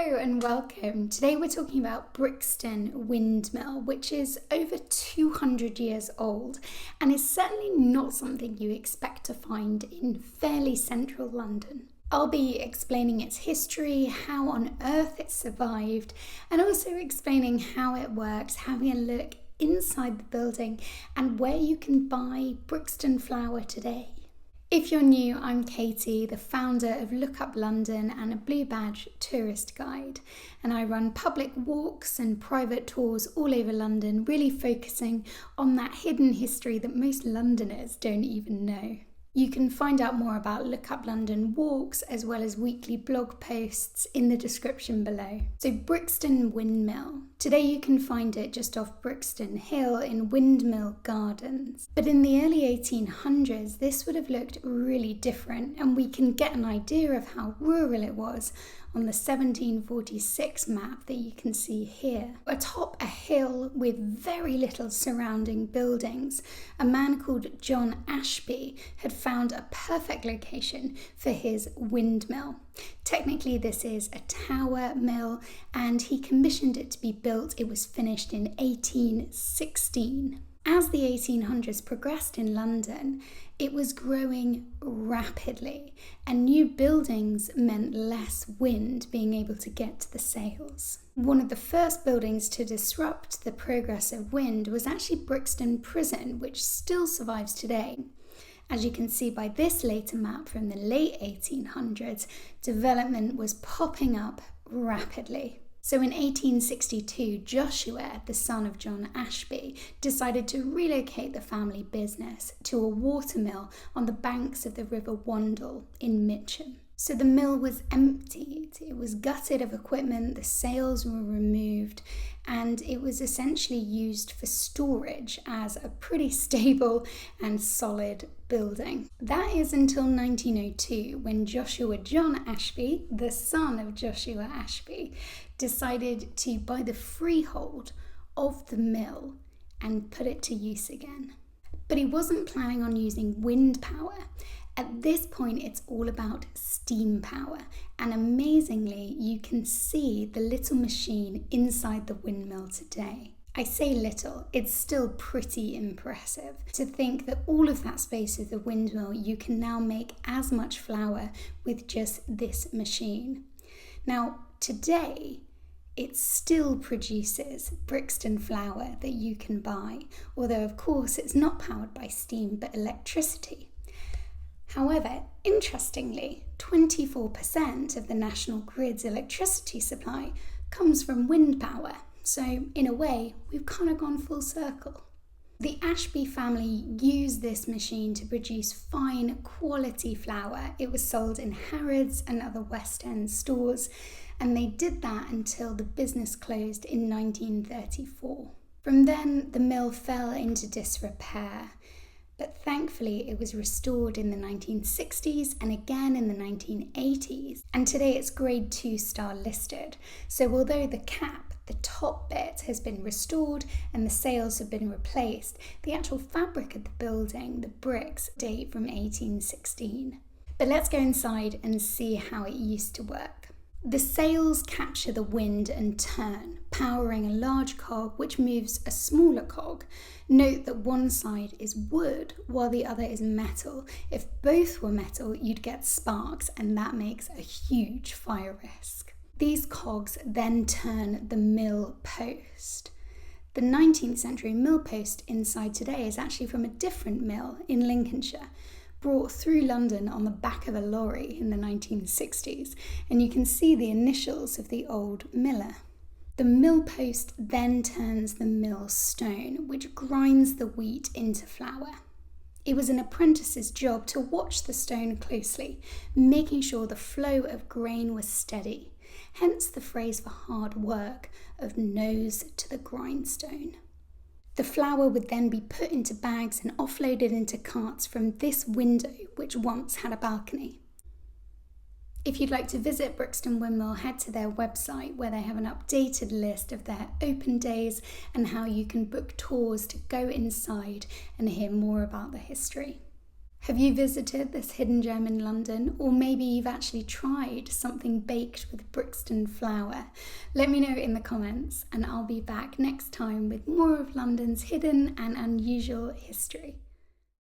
Hello and welcome. Today we're talking about Brixton Windmill, which is over 200 years old and is certainly not something you expect to find in fairly central London. I'll be explaining its history, how on earth it survived, and also explaining how it works, having a look inside the building and where you can buy Brixton flour today. If you're new, I'm Katie, the founder of Look Up London and a Blue Badge tourist guide, and I run public walks and private tours all over London, really focusing on that hidden history that most Londoners don't even know. You can find out more about Look Up London walks as well as weekly blog posts in the description below. So Brixton Windmill. Today you can find it just off Brixton Hill in Windmill Gardens. But in the early 1800s this would have looked really different, and we can get an idea of how rural it was on the 1746 map that you can see here. Atop a hill with very little surrounding buildings, a man called John Ashby had found a perfect location for his windmill. Technically this is a tower mill and he commissioned it to be built. It was finished in 1816. As the 1800s progressed in London, it was growing rapidly, and new buildings meant less wind being able to get to the sails. One of the first buildings to disrupt the progress of wind was actually Brixton Prison, which still survives today. As you can see by this later map from the late 1800s, development was popping up rapidly. So in 1862, Joshua, the son of John Ashby, decided to relocate the family business to a watermill on the banks of the River Wandle in Mitcham. So the mill was emptied, it was gutted of equipment, the sails were removed, and it was essentially used for storage as a pretty stable and solid building. That is until 1902, when Joshua John Ashby, the son of Joshua Ashby, decided to buy the freehold of the mill and put it to use again. But he wasn't planning on using wind power. At this point, it's all about steam power, and amazingly, you can see the little machine inside the windmill today. I say little, it's still pretty impressive to think that all of that space of the windmill, you can now make as much flour with just this machine. Now, today, it still produces Brixton flour that you can buy, although of course it's not powered by steam but electricity. However, interestingly, 24% of the national grid's electricity supply comes from wind power. So in a way, we've kind of gone full circle. The Ashby family used this machine to produce fine quality flour. It was sold in Harrods and other West End stores, and they did that until the business closed in 1934. From then, the mill fell into disrepair. But thankfully it was restored in the 1960s and again in the 1980s, and today it's grade 2 star listed. So although the cap, the top bit, has been restored and the sails have been replaced, the actual fabric of the building, the bricks, date from 1816. But let's go inside and see how it used to work. The sails capture the wind and turn, powering a large cog which moves a smaller cog. Note that one side is wood while the other is metal. If both were metal, you'd get sparks, and that makes a huge fire risk. These cogs then turn the mill post. The 19th century mill post inside today is actually from a different mill in Lincolnshire, brought through London on the back of a lorry in the 1960s, and you can see the initials of the old miller. The mill post then turns the mill stone, which grinds the wheat into flour. It was an apprentice's job to watch the stone closely, making sure the flow of grain was steady, hence the phrase for hard work of nose to the grindstone. The flour would then be put into bags and offloaded into carts from this window, which once had a balcony. If you'd like to visit Brixton Windmill, head to their website where they have an updated list of their open days and how you can book tours to go inside and hear more about the history. Have you visited this hidden gem in London, or maybe you've actually tried something baked with Brixton flour? Let me know in the comments, and I'll be back next time with more of London's hidden and unusual history.